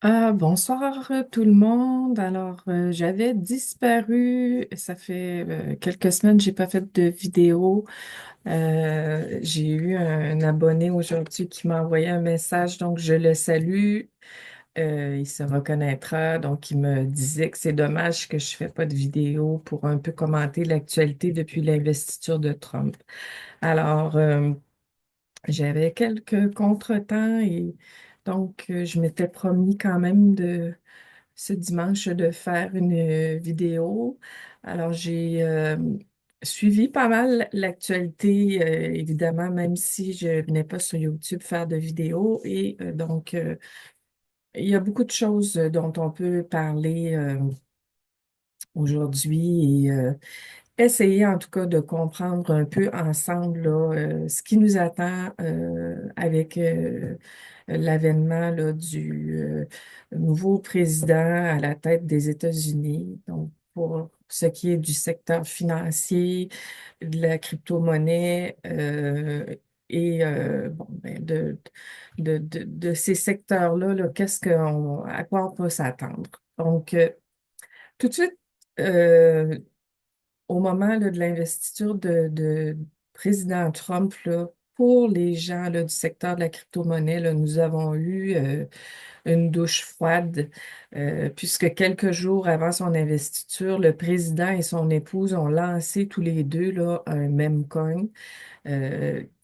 Bonsoir tout le monde. Alors, j'avais disparu, ça fait quelques semaines, j'ai pas fait de vidéo. J'ai eu un abonné aujourd'hui qui m'a envoyé un message, donc je le salue. Il se reconnaîtra. Donc, il me disait que c'est dommage que je fais pas de vidéo pour un peu commenter l'actualité depuis l'investiture de Trump. Alors, j'avais quelques contretemps et donc je m'étais promis quand même de ce dimanche de faire une vidéo. Alors, j'ai suivi pas mal l'actualité, évidemment, même si je venais pas sur YouTube faire de vidéos. Et donc, il y a beaucoup de choses dont on peut parler aujourd'hui et essayer en tout cas de comprendre un peu ensemble là, ce qui nous attend avec l'avènement là, du nouveau président à la tête des États-Unis. Donc, pour ce qui est du secteur financier, de la crypto-monnaie et bon, ben, de ces secteurs-là, là, à quoi on peut s'attendre? Donc, tout de suite, euh, au moment là, de l'investiture de président Trump, là, pour les gens là, du secteur de la crypto-monnaie, là, nous avons eu une douche froide, puisque quelques jours avant son investiture, le président et son épouse ont lancé tous les deux là, un meme coin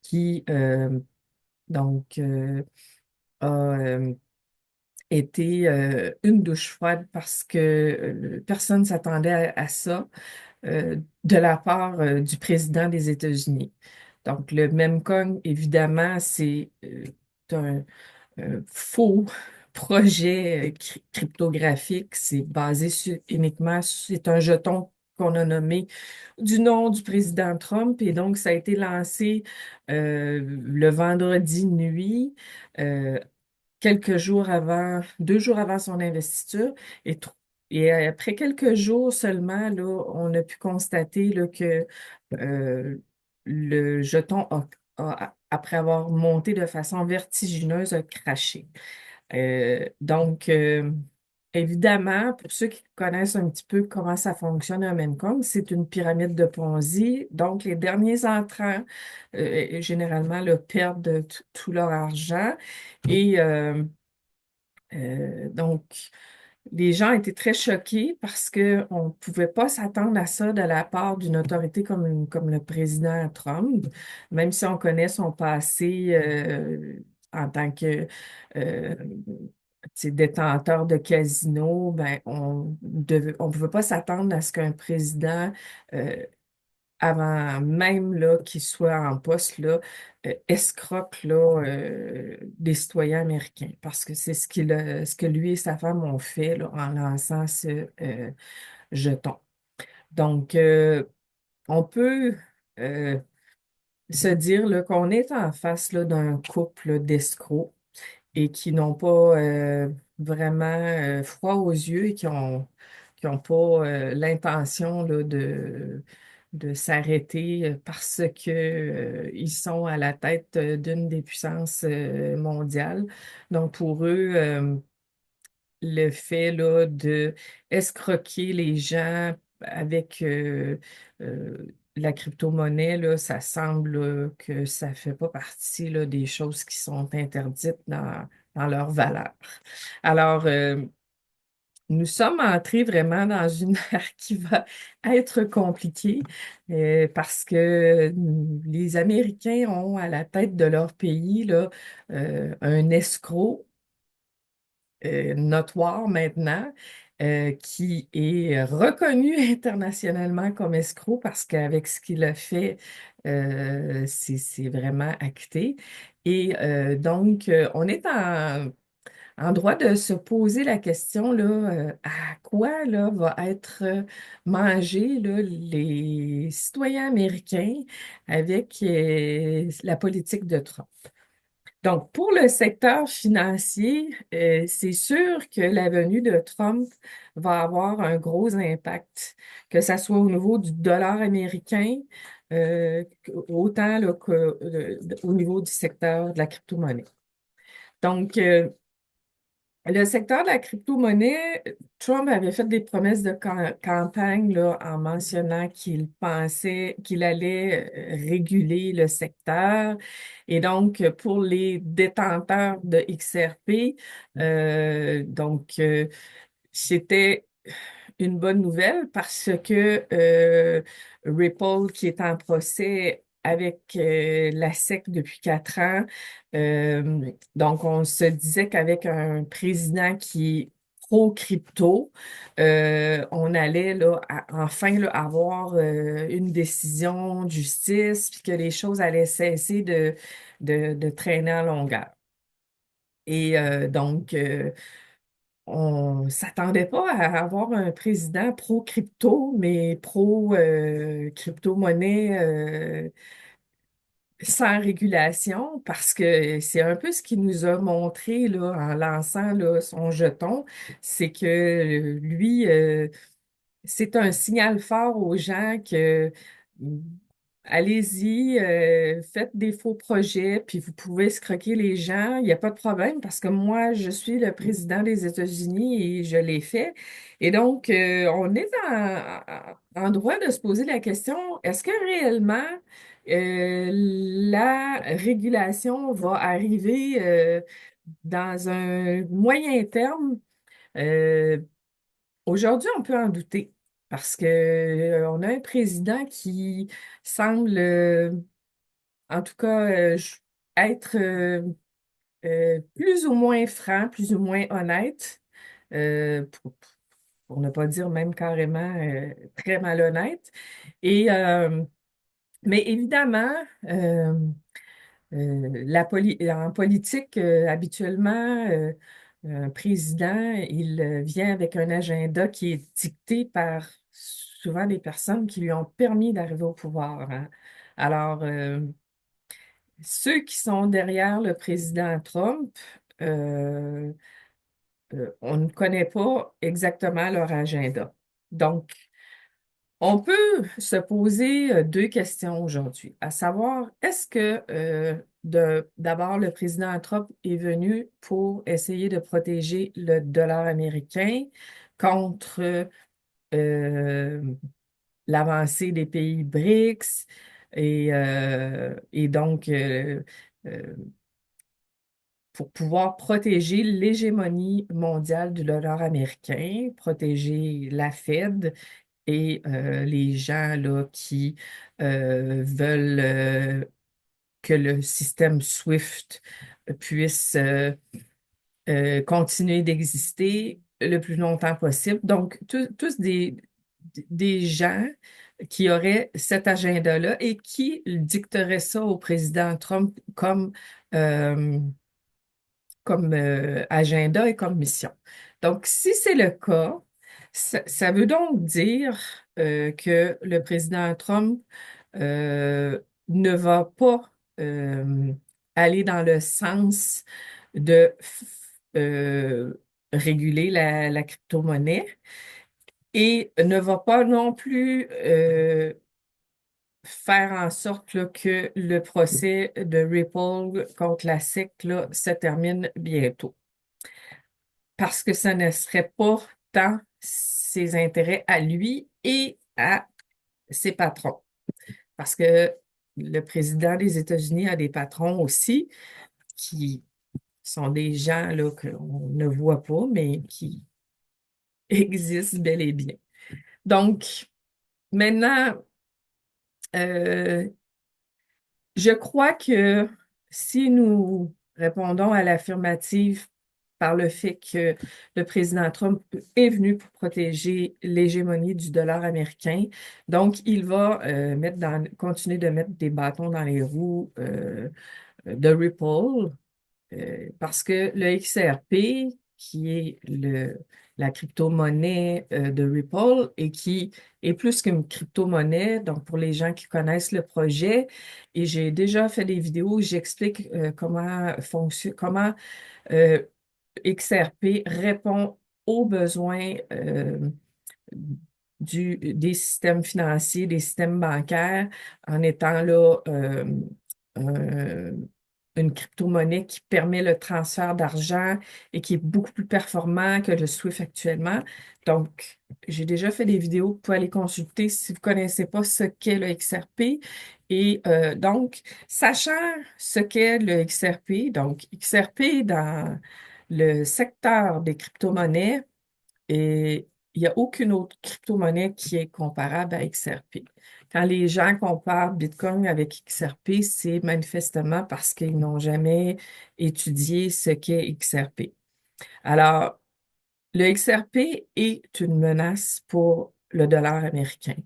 qui donc a été une douche froide parce que personne ne s'attendait à ça de la part du président des États-Unis. Donc, le même coin, évidemment, c'est un faux projet cryptographique. C'est basé uniquement, c'est un jeton qu'on a nommé du nom du président Trump. Et donc, ça a été lancé le vendredi nuit. euh, Quelques jours avant, 2 jours avant son investiture. Et, et après quelques jours seulement, là, on a pu constater là, que euh, le jeton, après avoir monté de façon vertigineuse, a craché. Donc, évidemment, pour ceux qui connaissent un petit peu comment ça fonctionne un Memcom, c'est une pyramide de Ponzi. Donc, les derniers entrants, généralement, là, perdent tout leur argent. Et donc, les gens étaient très choqués parce qu'on ne pouvait pas s'attendre à ça de la part d'une autorité comme le président Trump, même si on connaît son passé en tant que euh, tu sais, détenteur de casino, ben, on pouvait pas s'attendre à ce qu'un président euh, avant même là, qu'il soit en poste, là, escroque là, des citoyens américains. Parce que c'est ce que lui et sa femme ont fait là, en lançant ce jeton. Donc, on peut se dire là, qu'on est en face là, d'un couple d'escrocs et qui n'ont pas vraiment froid aux yeux et qui ont pas l'intention là, de s'arrêter parce que ils sont à la tête d'une des puissances mondiales. Donc pour eux, le fait là, de escroquer les gens avec la crypto-monnaie, là, ça semble que ça fait pas partie là, des choses qui sont interdites dans leur valeur. Alors, nous sommes entrés vraiment dans une ère qui va être compliquée parce que les Américains ont à la tête de leur pays là, un escroc notoire maintenant, qui est reconnu internationalement comme escroc parce qu'avec ce qu'il a fait, c'est vraiment acté. Et donc, on est en droit de se poser la question, là, à quoi là, va être mangé là, les citoyens américains avec la politique de Trump. Donc, pour le secteur financier, c'est sûr que la venue de Trump va avoir un gros impact, que ce soit au niveau du dollar américain, autant là, au niveau du secteur de la crypto-monnaie. Donc, Le secteur de la crypto-monnaie, Trump avait fait des promesses de campagne là, en mentionnant qu'il pensait qu'il allait réguler le secteur. Et donc, pour les détenteurs de XRP, c'était une bonne nouvelle parce que Ripple, qui est en procès avec la SEC depuis 4 ans, donc on se disait qu'avec un président qui est pro-crypto, on allait là, enfin là, avoir une décision de justice, puis que les choses allaient cesser de traîner en longueur. Et on s'attendait pas à avoir un président pro-crypto, mais pro-crypto-monnaie sans régulation, parce que c'est un peu ce qu'il nous a montré là, en lançant là, son jeton, c'est que lui, c'est un signal fort aux gens que allez-y, faites des faux projets, puis vous pouvez escroquer les gens, il n'y a pas de problème parce que moi, je suis le président des États-Unis et je l'ai fait. Et donc, on est en droit de se poser la question, est-ce que réellement la régulation va arriver dans un moyen terme? Euh, Aujourd'hui, on peut en douter parce que on a un président qui semble, en tout cas, être plus ou moins franc, plus ou moins honnête, euh, pour, pour ne pas dire même carrément très malhonnête. Et mais évidemment, euh, en politique, habituellement, un président, il vient avec un agenda qui est dicté par souvent des personnes qui lui ont permis d'arriver au pouvoir, hein. Alors, ceux qui sont derrière le président Trump, euh, on ne connaît pas exactement leur agenda. Donc, on peut se poser deux questions aujourd'hui, à savoir, est-ce que d'abord le président Trump est venu pour essayer de protéger le dollar américain contre euh, l'avancée des pays BRICS et donc euh, pour pouvoir protéger l'hégémonie mondiale du dollar américain, protéger la Fed et les gens là, qui veulent que le système SWIFT puisse continuer d'exister le plus longtemps possible. Donc, tous des gens qui auraient cet agenda-là et qui dicteraient ça au président Trump euh, comme agenda et comme mission. Donc, si c'est le cas, ça veut donc dire que le président Trump ne va pas euh, aller dans le sens de réguler la crypto-monnaie et ne va pas non plus faire en sorte là, que le procès de Ripple contre la SEC là, se termine bientôt. Parce que ça ne serait pas tant ses intérêts à lui et à ses patrons. Parce que le président des États-Unis a des patrons aussi qui sont des gens là, qu'on ne voit pas, mais qui existent bel et bien. Donc, maintenant, euh, je crois que si nous répondons à l'affirmative par le fait que le président Trump est venu pour protéger l'hégémonie du dollar américain, donc il va continuer de mettre des bâtons dans les roues de Ripple, parce que le XRP, qui est la crypto-monnaie de Ripple et qui est plus qu'une crypto-monnaie, donc pour les gens qui connaissent le projet, et j'ai déjà fait des vidéos où j'explique comment fonctionne, comment euh, XRP répond aux besoins des systèmes financiers, des systèmes bancaires, en étant là une crypto-monnaie qui permet le transfert d'argent et qui est beaucoup plus performant que le Swift actuellement. Donc, j'ai déjà fait des vidéos que vous pouvez aller consulter si vous ne connaissez pas ce qu'est le XRP. Et donc, sachant ce qu'est le XRP, donc XRP dans le secteur des crypto-monnaies, et il n'y a aucune autre crypto-monnaie qui est comparable à XRP. Quand les gens comparent Bitcoin avec XRP, c'est manifestement parce qu'ils n'ont jamais étudié ce qu'est XRP. Alors, le XRP est une menace pour le dollar américain.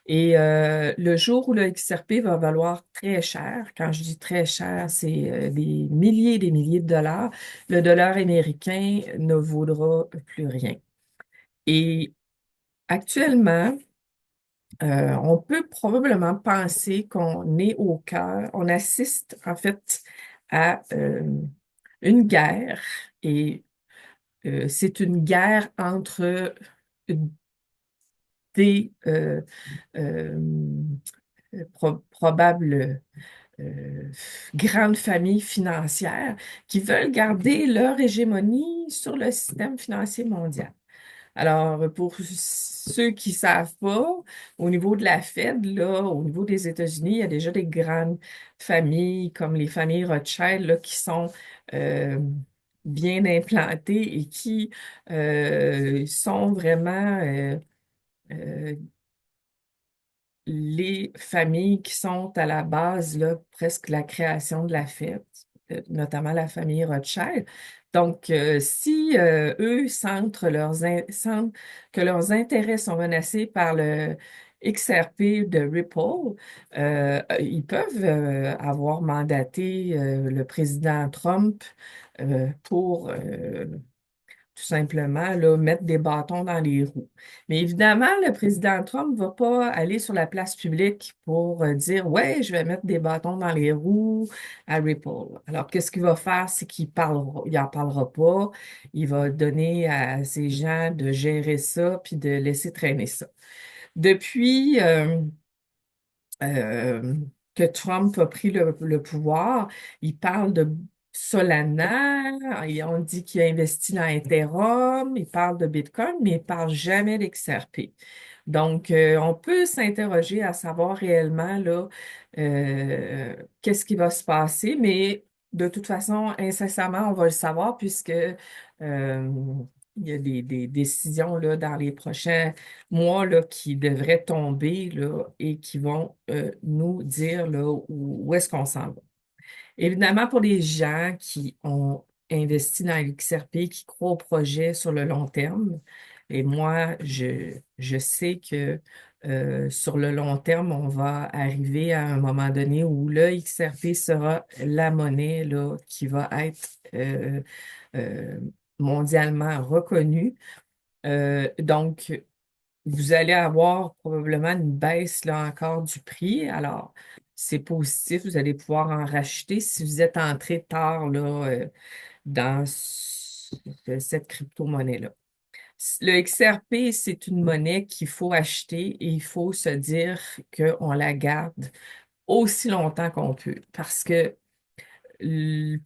Et le jour où le XRP va valoir très cher, quand je dis très cher, c'est des milliers de dollars, le dollar américain ne vaudra plus rien. Et actuellement, on peut probablement penser qu'on est au cœur, on assiste en fait à une guerre et c'est une guerre entre des euh, probables euh, grandes familles financières qui veulent garder leur hégémonie sur le système financier mondial. Alors, pour ceux qui ne savent pas, au niveau de la Fed, là, au niveau des États-Unis, il y a déjà des grandes familles comme les familles Rothschild là, qui sont euh, bien implantées et qui sont vraiment euh, les familles qui sont à la base, là, presque la création de la fête, notamment la famille Rothschild. Donc, si eux sentent que leurs intérêts sont menacés par le XRP de Ripple, ils peuvent avoir mandaté le président Trump pour tout simplement, là, mettre des bâtons dans les roues. Mais évidemment, le président Trump ne va pas aller sur la place publique pour dire, ouais, je vais mettre des bâtons dans les roues à Ripple. Alors, qu'est-ce qu'il va faire? C'est qu'il parlera, il en parlera pas. Il va donner à ces gens de gérer ça puis de laisser traîner ça. Depuis, euh, que Trump a pris le pouvoir. Il parle de Solana, et on dit qu'il a investi dans Ethereum, il parle de Bitcoin, mais il parle jamais d'XRP. Donc, on peut s'interroger à savoir réellement là, qu'est-ce qui va se passer, mais de toute façon, incessamment, on va le savoir puisque il y a des décisions là, dans les prochains mois là, qui devraient tomber là, et qui vont nous dire là, où est-ce qu'on s'en va. Évidemment, pour les gens qui ont investi dans l'XRP, qui croient au projet sur le long terme, et moi, je sais que sur le long terme, on va arriver à un moment donné où le XRP sera la monnaie là, qui va être euh, mondialement reconnue. Donc, vous allez avoir probablement une baisse là encore du prix. Alors, c'est positif, vous allez pouvoir en racheter si vous êtes entré tard là, dans cette crypto-monnaie-là. Le XRP, c'est une monnaie qu'il faut acheter et il faut se dire qu'on la garde aussi longtemps qu'on peut. Parce que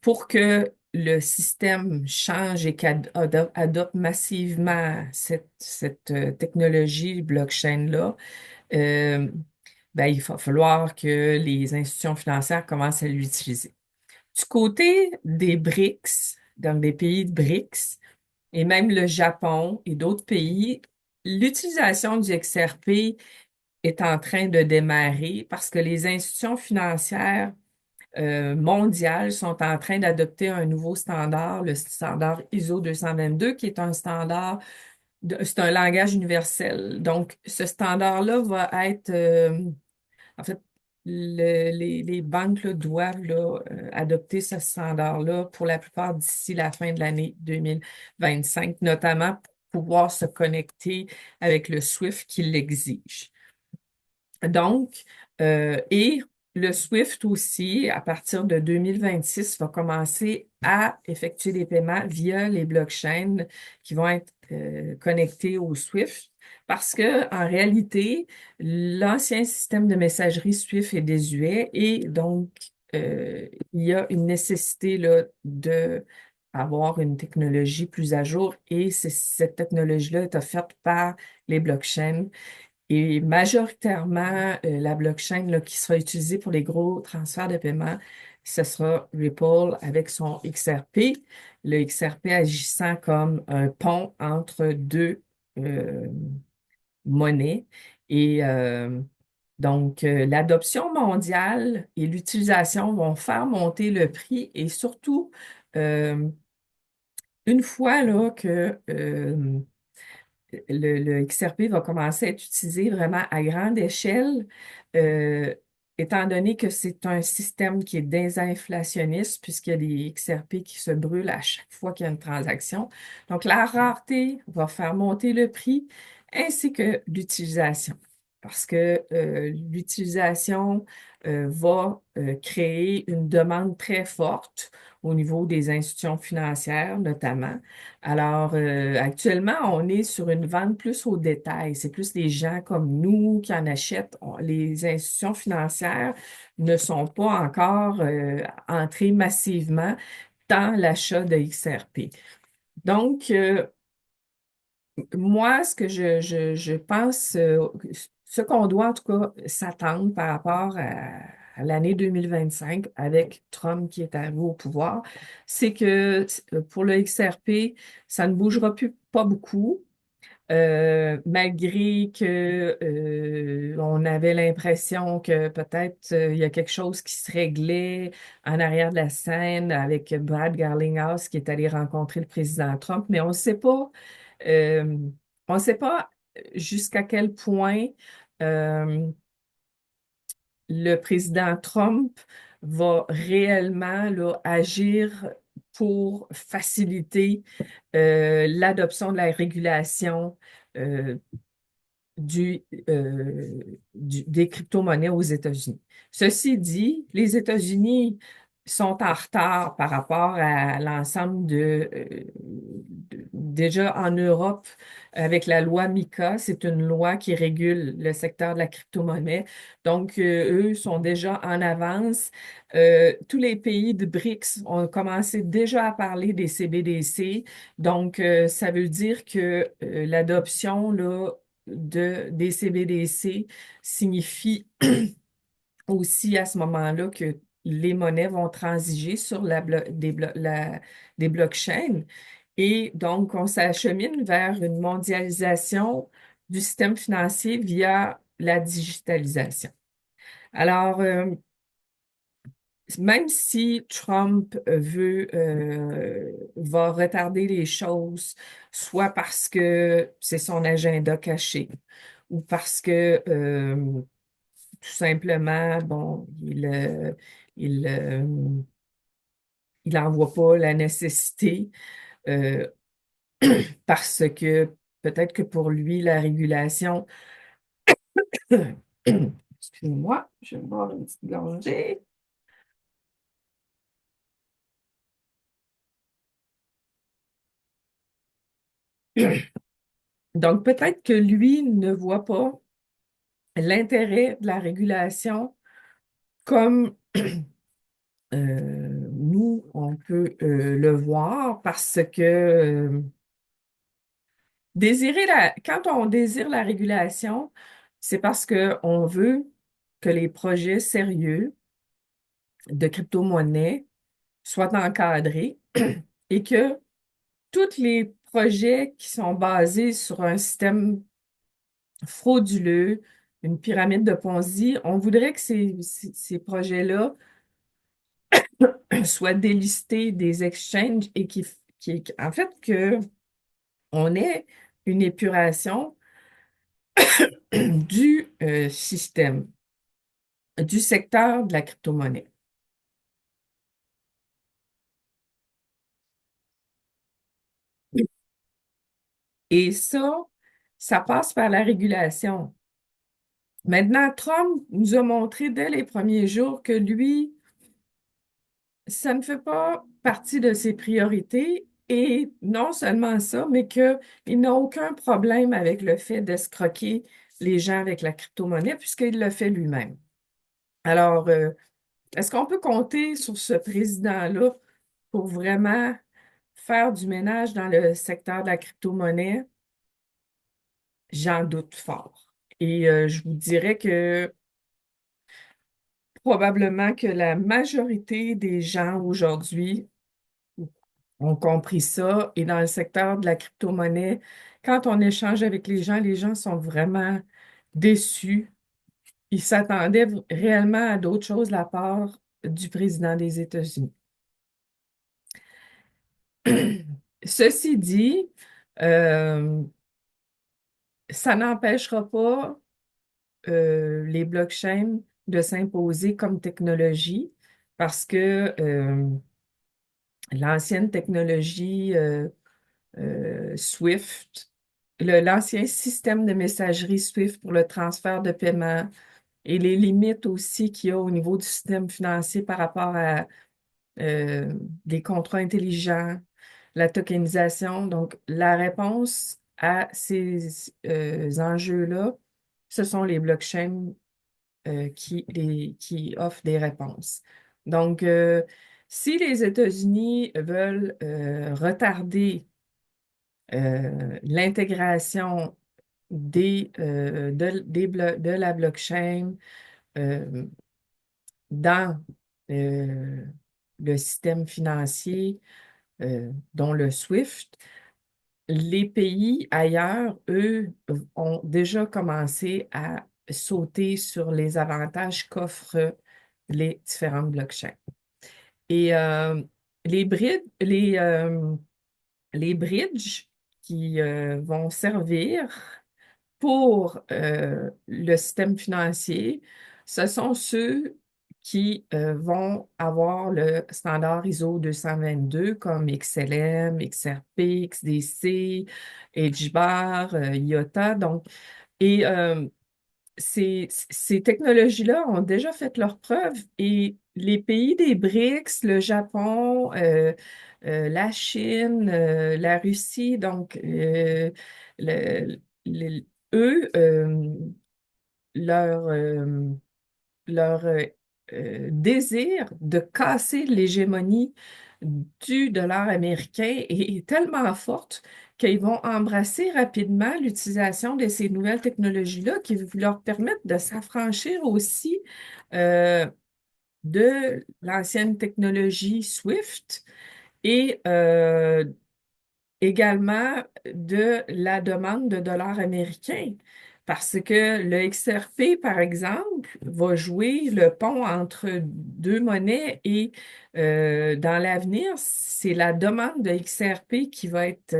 pour que le système change et qu'adopte massivement cette technologie blockchain-là, euh, ben, il va falloir que les institutions financières commencent à l'utiliser. Du côté des BRICS, donc des pays de BRICS, et même le Japon et d'autres pays, l'utilisation du XRP est en train de démarrer parce que les institutions financières mondiales sont en train d'adopter un nouveau standard, le standard ISO 222, qui est un standard, c'est un langage universel. Donc, ce standard-là va être, en fait, les banques là, doivent là, adopter ce standard-là pour la plupart d'ici la fin de l'année 2025, notamment pour pouvoir se connecter avec le SWIFT qui l'exige. Donc, et le SWIFT aussi, à partir de 2026, va commencer à effectuer des paiements via les blockchains qui vont être connectés au SWIFT parce que en réalité, l'ancien système de messagerie SWIFT est désuet et donc il y a une nécessité là, de avoir une technologie plus à jour et cette technologie-là est offerte par les blockchains. Et majoritairement, la blockchain là, qui sera utilisée pour les gros transferts de paiement, ce sera Ripple avec son XRP. Le XRP agissant comme un pont entre deux euh, monnaies. Et donc, l'adoption mondiale et l'utilisation vont faire monter le prix et surtout, euh, une fois là, que le XRP va commencer à être utilisé vraiment à grande échelle, euh, étant donné que c'est un système qui est désinflationniste, puisqu'il y a des XRP qui se brûlent à chaque fois qu'il y a une transaction. Donc, la rareté va faire monter le prix, ainsi que l'utilisation. Parce que l'utilisation va créer une demande très forte au niveau des institutions financières, notamment. Alors, actuellement, on est sur une vente plus au détail. C'est plus les gens comme nous qui en achètent. Les institutions financières ne sont pas encore entrées massivement dans l'achat de XRP. Donc, moi, ce que je pense, ce qu'on doit en tout cas s'attendre par rapport à l'année 2025 avec Trump qui est arrivé au pouvoir, c'est que pour le XRP, ça ne bougera plus pas beaucoup. Malgré que on avait l'impression que peut-être il y a quelque chose qui se réglait en arrière de la scène avec Brad Garlinghouse qui est allé rencontrer le président Trump, mais euh, on ne sait pas jusqu'à quel point euh, le président Trump va réellement là, agir pour faciliter l'adoption de la régulation euh, des crypto-monnaies aux États-Unis. Ceci dit, les États-Unis sont en retard par rapport à l'ensemble déjà en Europe, avec la loi MiCA, c'est une loi qui régule le secteur de la crypto-monnaie. Donc, eux sont déjà en avance. Tous les pays de BRICS ont commencé déjà à parler des CBDC. Donc, ça veut dire que l'adoption là, des CBDC signifie aussi à ce moment-là que les monnaies vont transiger sur des blockchains. Et donc, on s'achemine vers une mondialisation du système financier via la digitalisation. Alors, même si Trump va retarder les choses, soit parce que c'est son agenda caché, ou parce que tout simplement, bon, il en voit pas la nécessité euh, parce que peut-être que pour lui, la régulation, excusez-moi, je vais boire une petite gorgée. Donc peut-être que lui ne voit pas l'intérêt de la régulation comme nous, on peut le voir parce que quand on désire la régulation, c'est parce qu'on veut que les projets sérieux de crypto-monnaie soient encadrés et que tous les projets qui sont basés sur un système frauduleux, une pyramide de Ponzi, on voudrait que ces projets-là soient délistés des exchanges et en fait, que on ait une épuration du système, du secteur de la crypto-monnaie. Et ça passe par la régulation. Maintenant, Trump nous a montré dès les premiers jours que lui, ça ne fait pas partie de ses priorités. Et non seulement ça, mais qu'il n'a aucun problème avec le fait d'escroquer les gens avec la crypto-monnaie, puisqu'il le fait lui-même. Alors, Est-ce qu'on peut compter sur ce président-là pour vraiment faire du ménage dans le secteur de la crypto-monnaie? J'en doute fort. Et je vous dirais que probablement que la majorité des gens aujourd'hui ont compris ça. Et dans le secteur de la crypto-monnaie, quand on échange avec les gens sont vraiment déçus. Ils s'attendaient réellement à d'autres choses de la part du président des États-Unis. Ceci dit, euh, ça n'empêchera pas les blockchains de s'imposer comme technologie parce que l'ancienne technologie SWIFT, l'ancien système de messagerie SWIFT pour le transfert de paiement et les limites aussi qu'il y a au niveau du système financier par rapport à euh, des contrats intelligents, la tokenisation. Donc, la réponse à ces enjeux-là, ce sont les blockchains qui offrent des réponses. Donc, si les États-Unis veulent retarder l'intégration de la blockchain euh, dans euh, le système financier, dont le SWIFT, les pays ailleurs, eux, ont déjà commencé à sauter sur les avantages qu'offrent les différentes blockchains. Et les bridges qui vont servir pour le système financier, ce sont ceux qui vont avoir le standard ISO 222 comme XLM, XRP, XDC, HBAR, IOTA. Donc, et ces technologies-là ont déjà fait leurs preuves et les pays des BRICS, le Japon, la Chine, la Russie, donc le- le- eux, leur, leur désir de casser l'hégémonie du dollar américain est tellement forte qu'ils vont embrasser rapidement l'utilisation de ces nouvelles technologies-là qui leur permettent de s'affranchir aussi euh, de l'ancienne technologie SWIFT et également de la demande de dollars américains. Parce que le XRP, par exemple, va jouer le pont entre deux monnaies et dans l'avenir, c'est la demande de XRP qui va être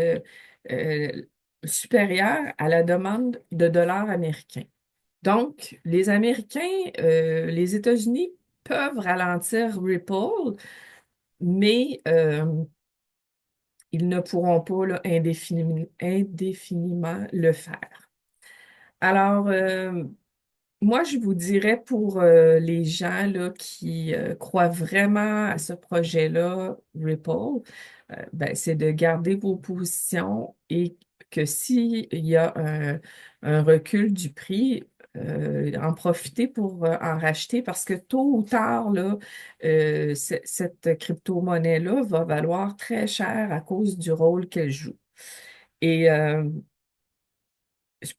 euh, supérieure à la demande de dollars américains. Donc, les Américains, les États-Unis peuvent ralentir Ripple, mais ils ne pourront pas là, indéfiniment le faire. Alors, moi, je vous dirais pour les gens là, qui croient vraiment à ce projet-là, Ripple, ben, c'est de garder vos positions et que s'il y a un recul du prix, en profiter pour en racheter parce que tôt ou tard, là, cette crypto-monnaie-là va valoir très cher à cause du rôle qu'elle joue. Et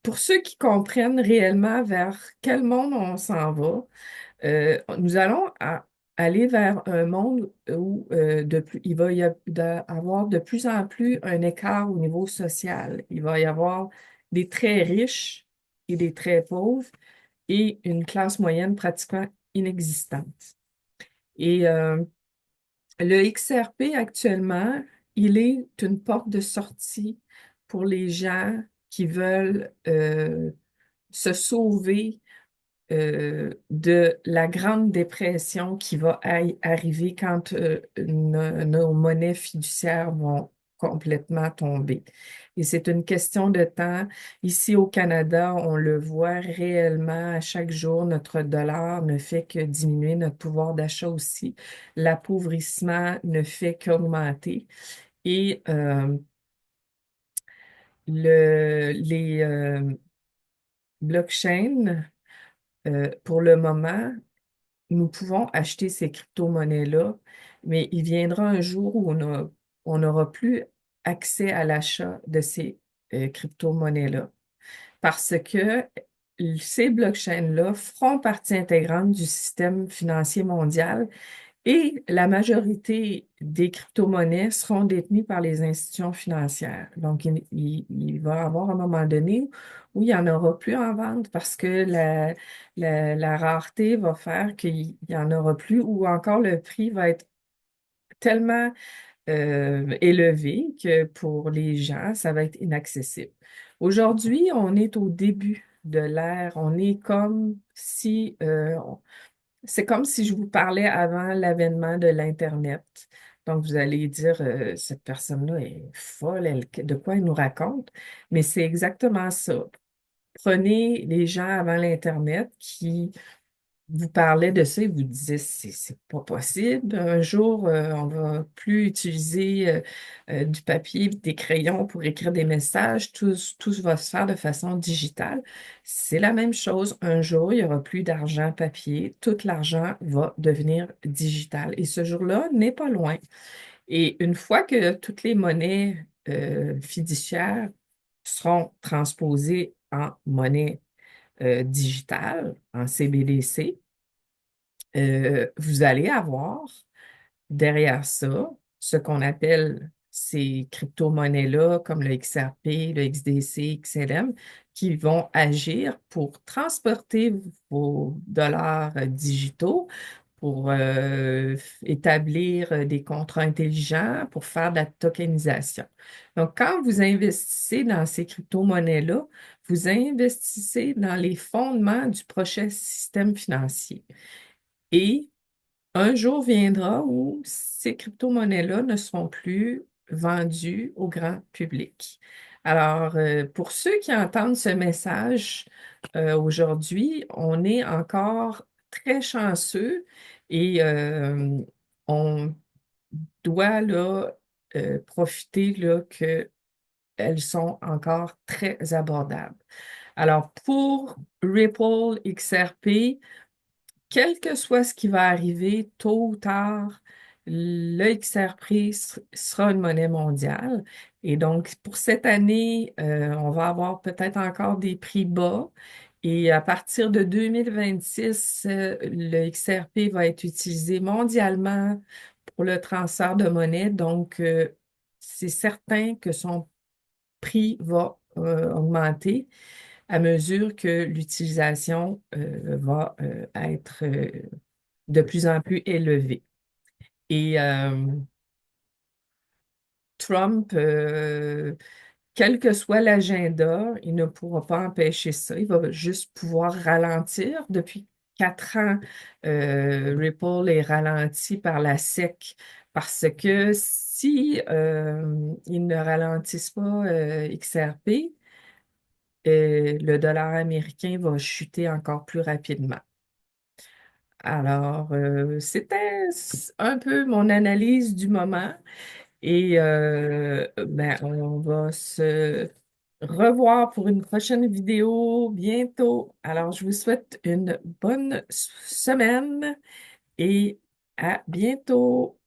pour ceux qui comprennent réellement vers quel monde on s'en va, nous allons aller vers un monde où il va avoir de plus en plus un écart au niveau social. Il va y avoir des très riches et des très pauvres et une classe moyenne pratiquement inexistante. Et le XRP actuellement, il est une porte de sortie pour les gens qui veulent se sauver de la grande dépression qui va arriver quand nos monnaies fiduciaires vont complètement tomber. Et c'est une question de temps. Ici au Canada, on le voit réellement à chaque jour, notre dollar ne fait que diminuer, notre pouvoir d'achat aussi. L'appauvrissement ne fait qu'augmenter. Et les blockchains, pour le moment, nous pouvons acheter ces crypto-monnaies-là, mais il viendra un jour où on n'aura plus accès à l'achat de ces crypto-monnaies-là parce que ces blockchains-là feront partie intégrante du système financier mondial et la majorité des crypto-monnaies seront détenues par les institutions financières. Donc, il va y avoir un moment donné où il n'y en aura plus en vente parce que la rareté va faire qu'il n'y en aura plus ou encore le prix va être tellement élevé que pour les gens, ça va être inaccessible. Aujourd'hui, on est au début de l'ère. On est comme si c'est comme si je vous parlais avant l'avènement de l'Internet. Donc, vous allez dire, cette personne-là est folle, de quoi elle nous raconte? Mais c'est exactement ça. Prenez les gens avant l'Internet qui vous parlaient de ça et vous disiez, c'est pas possible. Un jour, on va plus utiliser du papier, des crayons pour écrire des messages. Tout va se faire de façon digitale. C'est la même chose. Un jour, il n'y aura plus d'argent papier. Tout l'argent va devenir digital. Et ce jour-là n'est pas loin. Et une fois que toutes les monnaies fiduciaires seront transposées en monnaie digitale, en CBDC, vous allez avoir derrière ça ce qu'on appelle ces crypto-monnaies-là, comme le XRP, le XDC, XLM, qui vont agir pour transporter vos dollars digitaux, pour établir des contrats intelligents, pour faire de la tokenisation. Donc, quand vous investissez dans ces crypto-monnaies-là, vous investissez dans les fondements du prochain système financier. Et un jour viendra où ces crypto-monnaies-là ne seront plus vendues au grand public. Alors, pour ceux qui entendent ce message aujourd'hui, on est encore très chanceux et on doit là, profiter là, qu'elles sont encore très abordables. Alors, pour Ripple XRP, quel que soit ce qui va arriver, tôt ou tard, le XRP sera une monnaie mondiale. Et donc, pour cette année, on va avoir peut-être encore des prix bas. Et à partir de 2026, le XRP va être utilisé mondialement pour le transfert de monnaie. Donc, c'est certain que son prix va augmenter à mesure que l'utilisation va être de plus en plus élevée. Et Trump, quel que soit l'agenda, il ne pourra pas empêcher ça. Il va juste pouvoir ralentir. Depuis 4 ans, Ripple est ralenti par la SEC parce que si ils ne ralentissent pas XRP, le dollar américain va chuter encore plus rapidement. Alors, c'était un peu mon analyse du moment et ben, on va se revoir pour une prochaine vidéo bientôt. Alors, je vous souhaite une bonne semaine et à bientôt.